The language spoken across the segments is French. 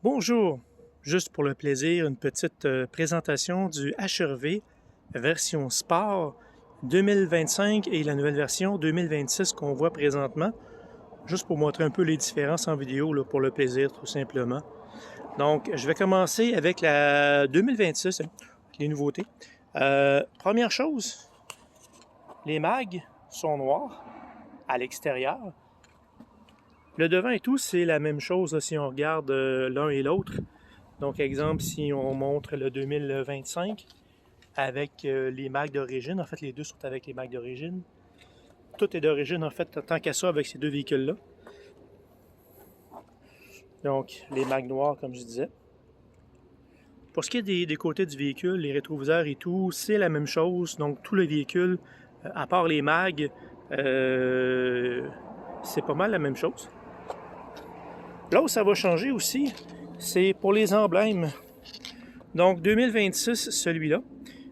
Bonjour, juste pour le plaisir, une petite présentation du HR-V version Sport 2025 et la nouvelle version 2026 qu'on voit présentement, juste pour montrer un peu les différences en vidéo là, pour le plaisir tout simplement. Donc, je vais commencer avec la 2026, les nouveautés. Première chose, les mags sont noirs à l'extérieur. Le devant et tout, c'est la même chose là, si on regarde l'un et l'autre. Donc, exemple, si on montre le 2025 avec les mags d'origine, en fait, les deux sont avec les mags d'origine. Tout est d'origine, en fait, tant qu'à ça, avec ces deux véhicules-là. Donc, les mags noirs, comme je disais. Pour ce qui est des côtés du véhicule, les rétroviseurs et tout, c'est la même chose. Donc, tout le véhicule, à part les mags, c'est pas mal la même chose. Là où ça va changer aussi, c'est pour les emblèmes. Donc 2026, celui-là,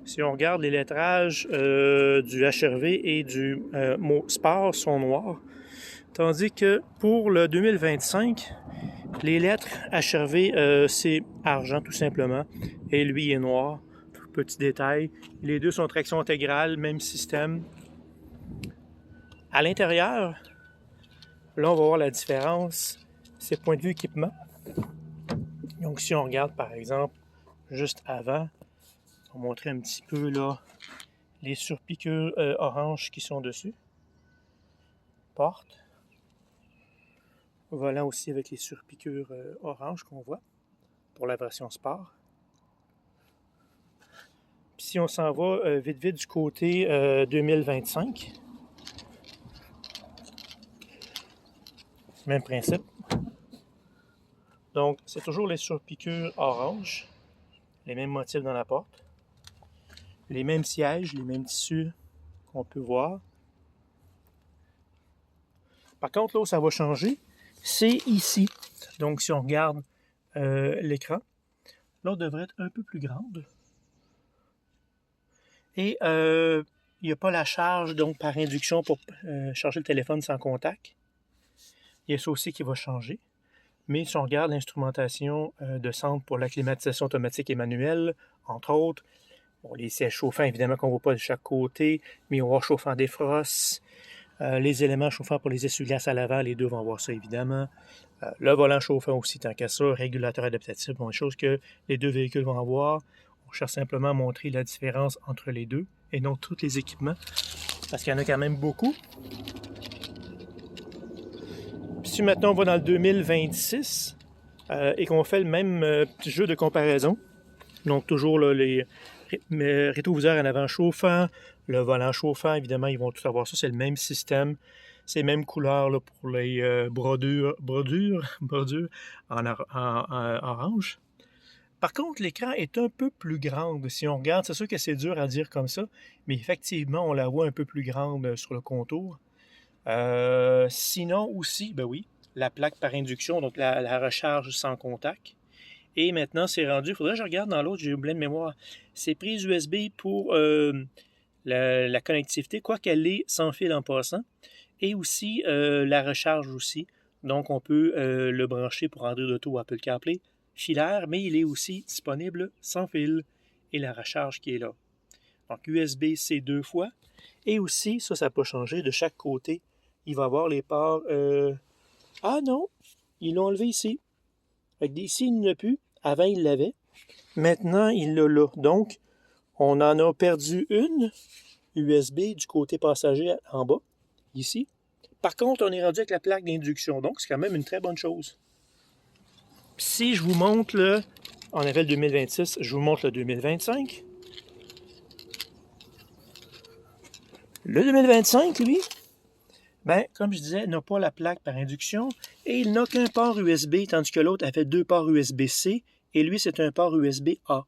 si on regarde les lettrages du HR-V et du mot Sport sont noirs, tandis que pour le 2025, les lettres HR-V, c'est argent tout simplement, et lui est noir. Petit détail, les deux sont traction intégrale, même système. À l'intérieur, là on va voir la différence, c'est point de vue équipement. Donc si on regarde par exemple juste avant, on va montrer un petit peu là les surpiqûres orange qui sont dessus. Porte. Volant aussi avec les surpiqûres orange qu'on voit pour la version sport. Puis si on s'en va vite du côté 2025, même principe. Donc c'est toujours les surpiqûres orange, les mêmes motifs dans la porte, les mêmes sièges, les mêmes tissus qu'on peut voir. Par contre, là où ça va changer, c'est ici. Donc, si on regarde l'écran, là, devrait être un peu plus grande. Et il n'y a pas la charge donc par induction pour charger le téléphone sans contact. Il y a ça aussi qui va changer. Mais si on regarde l'instrumentation de centre pour la climatisation automatique et manuelle, entre autres, bon, les sièges chauffants, évidemment qu'on ne voit pas de chaque côté, miroir chauffant défrosse, les éléments chauffants pour les essuie-glaces à l'avant, les deux vont avoir ça évidemment. Le volant chauffant aussi, tant qu'à ça, régulateur adaptatif, bon, une chose que les deux véhicules vont avoir. On cherche simplement à montrer la différence entre les deux et non tous les équipements, parce qu'il y en a quand même beaucoup. Puis si maintenant on va dans le 2026 et qu'on fait le même petit jeu de comparaison, donc toujours là, les rétroviseurs en avant chauffant, le volant chauffant, évidemment, ils vont tous avoir ça, c'est le même système. C'est les mêmes couleurs là, pour les bordures en orange. Par contre, l'écran est un peu plus grande. Si on regarde, c'est sûr que c'est dur à dire comme ça, mais effectivement, on la voit un peu plus grande sur le contour. Sinon aussi, ben oui, la plaque par induction, donc la recharge sans contact. Et maintenant, c'est rendu, il faudrait que je regarde dans l'autre, j'ai oublié de mémoire. C'est prise USB pour la connectivité, quoi qu'elle est sans fil en passant. Et aussi la recharge aussi. Donc, on peut le brancher pour Android Auto ou Apple CarPlay filaire, mais il est aussi disponible sans fil. Et la recharge qui est là. Donc, USB-C 2 fois. Et aussi, ça n'a pas changé, de chaque côté, il va y avoir les ports... Ah non, ils l'ont enlevé ici. Ici, il n'y en a plus. Avant, il l'avait. Maintenant, il l'a là. Donc, on en a perdu une USB du côté passager en bas, ici. Par contre, on est rendu avec la plaque d'induction. Donc, c'est quand même une très bonne chose. Si je vous montre le... On avait le 2026, je vous montre le 2025. Le 2025, lui, ben, comme je disais, n'a pas la plaque par induction et il n'a qu'un port USB, tandis que l'autre avait deux ports USB-C et lui, c'est un port USB-A.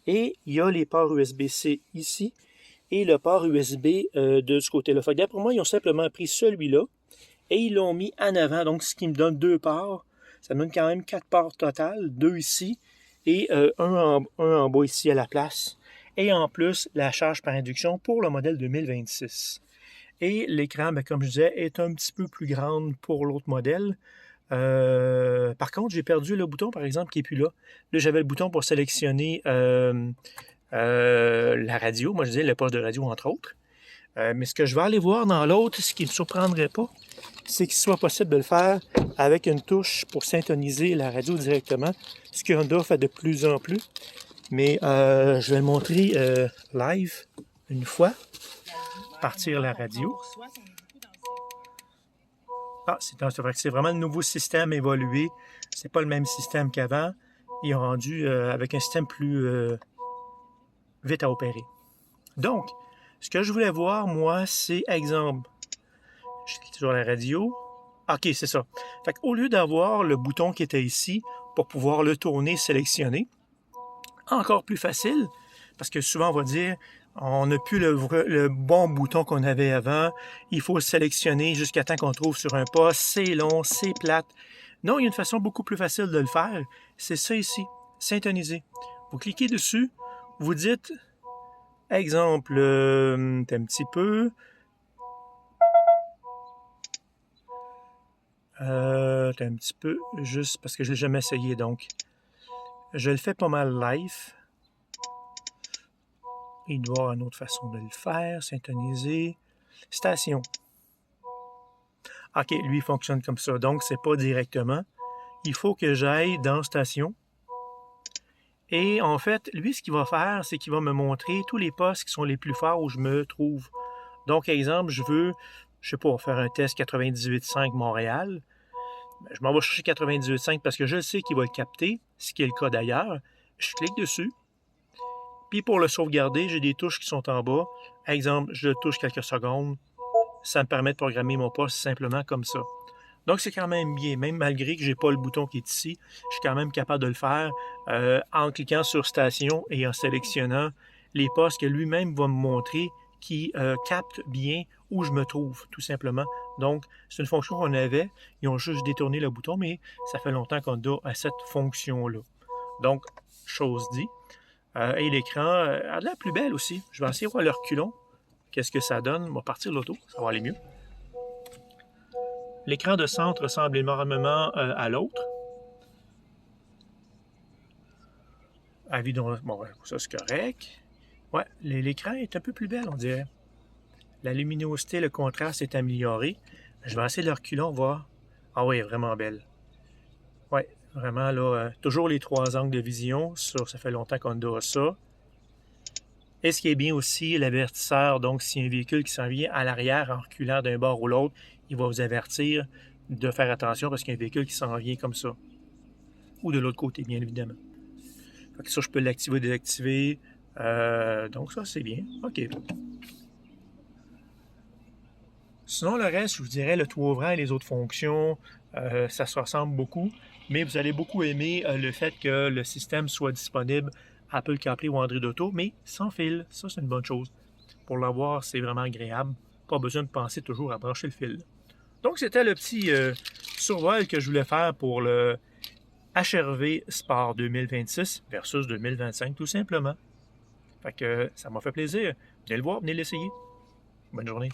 Et il y a les ports USB-C ici et le port USB de ce côté-là. Fait que pour moi, ils ont simplement pris celui-là et ils l'ont mis en avant, donc ce qui me donne deux ports. Ça me donne quand même 4 ports total, 2 ici et un en bas ici à la place. Et en plus, la charge par induction pour le modèle 2026. Et l'écran, ben, comme je disais, est un petit peu plus grande pour l'autre modèle. Par contre, j'ai perdu le bouton, par exemple, qui n'est plus là. Là, j'avais le bouton pour sélectionner la radio. Moi, je disais le poste de radio, entre autres. Mais ce que je vais aller voir dans l'autre, ce qui ne me surprendrait pas, c'est qu'il soit possible de le faire avec une touche pour syntoniser la radio directement, ce que Honda fait de plus en plus. Mais je vais le montrer live une fois. Partir la radio. Ah, c'est vraiment le nouveau système évolué. C'est pas le même système qu'avant. Ils ont rendu avec un système plus vite à opérer. Donc, ce que je voulais voir, moi, c'est exemple. Je clique sur la radio. OK, c'est ça. Fait qu'au lieu d'avoir le bouton qui était ici pour pouvoir le tourner, sélectionner, encore plus facile, parce que souvent on va dire on n'a plus le bon bouton qu'on avait avant, il faut le sélectionner jusqu'à temps qu'on trouve sur un poste, c'est long, c'est plate. Non, il y a une façon beaucoup plus facile de le faire, c'est ça ici, syntoniser. Vous cliquez dessus, vous dites, exemple, un petit peu, juste parce que je ne l'ai jamais essayé, donc je le fais pas mal live. Il doit y avoir une autre façon de le faire. Syntoniser. Station. OK, lui, il fonctionne comme ça. Donc, c'est pas directement. Il faut que j'aille dans Station. Et en fait, lui, ce qu'il va faire, c'est qu'il va me montrer tous les postes qui sont les plus forts où je me trouve. Donc, exemple, je veux, je sais pas, faire un test 98.5 Montréal. Je m'en vais chercher 98.5 parce que je sais qu'il va le capter, ce qui est le cas d'ailleurs. Je clique dessus. Puis pour le sauvegarder, j'ai des touches qui sont en bas. Exemple, je le touche quelques secondes. Ça me permet de programmer mon poste simplement comme ça. Donc c'est quand même bien, même malgré que je n'ai pas le bouton qui est ici, je suis quand même capable de le faire en cliquant sur Station et en sélectionnant les postes que lui-même va me montrer qui captent bien où je me trouve, tout simplement. Donc, c'est une fonction qu'on avait. Ils ont juste détourné le bouton, mais ça fait longtemps qu'on a cette fonction-là. Donc, chose dit. Et l'écran a de l'air plus belle aussi. Je vais essayer de voir le reculon. Qu'est-ce que ça donne? On va partir de l'auto, ça va aller mieux. L'écran de centre ressemble énormément à l'autre. Bon, ça c'est correct. Ouais, l'écran est un peu plus belle, on dirait. La luminosité, le contraste est amélioré. Je vais essayer le reculon, voir. Ah oui, vraiment belle. Ouais, vraiment là, toujours les 3 angles de vision. Ça fait longtemps qu'on a ça. Et ce qui est bien aussi, l'avertisseur, donc s'il y a un véhicule qui s'en vient à l'arrière en reculant d'un bord ou l'autre, il va vous avertir de faire attention parce qu'il y a un véhicule qui s'en vient comme ça. Ou de l'autre côté, bien évidemment. Fait que ça, je peux l'activer ou désactiver. Donc ça, c'est bien. OK. Sinon, le reste, je vous dirais, le toit ouvrant et les autres fonctions, ça se ressemble beaucoup. Mais vous allez beaucoup aimer le fait que le système soit disponible Apple CarPlay ou Android Auto, mais sans fil. Ça, c'est une bonne chose. Pour l'avoir, c'est vraiment agréable. Pas besoin de penser toujours à brancher le fil. Donc, c'était le petit survol que je voulais faire pour le HR-V Sport 2026 versus 2025, tout simplement. Fait que ça m'a fait plaisir. Venez le voir, venez l'essayer. Bonne journée.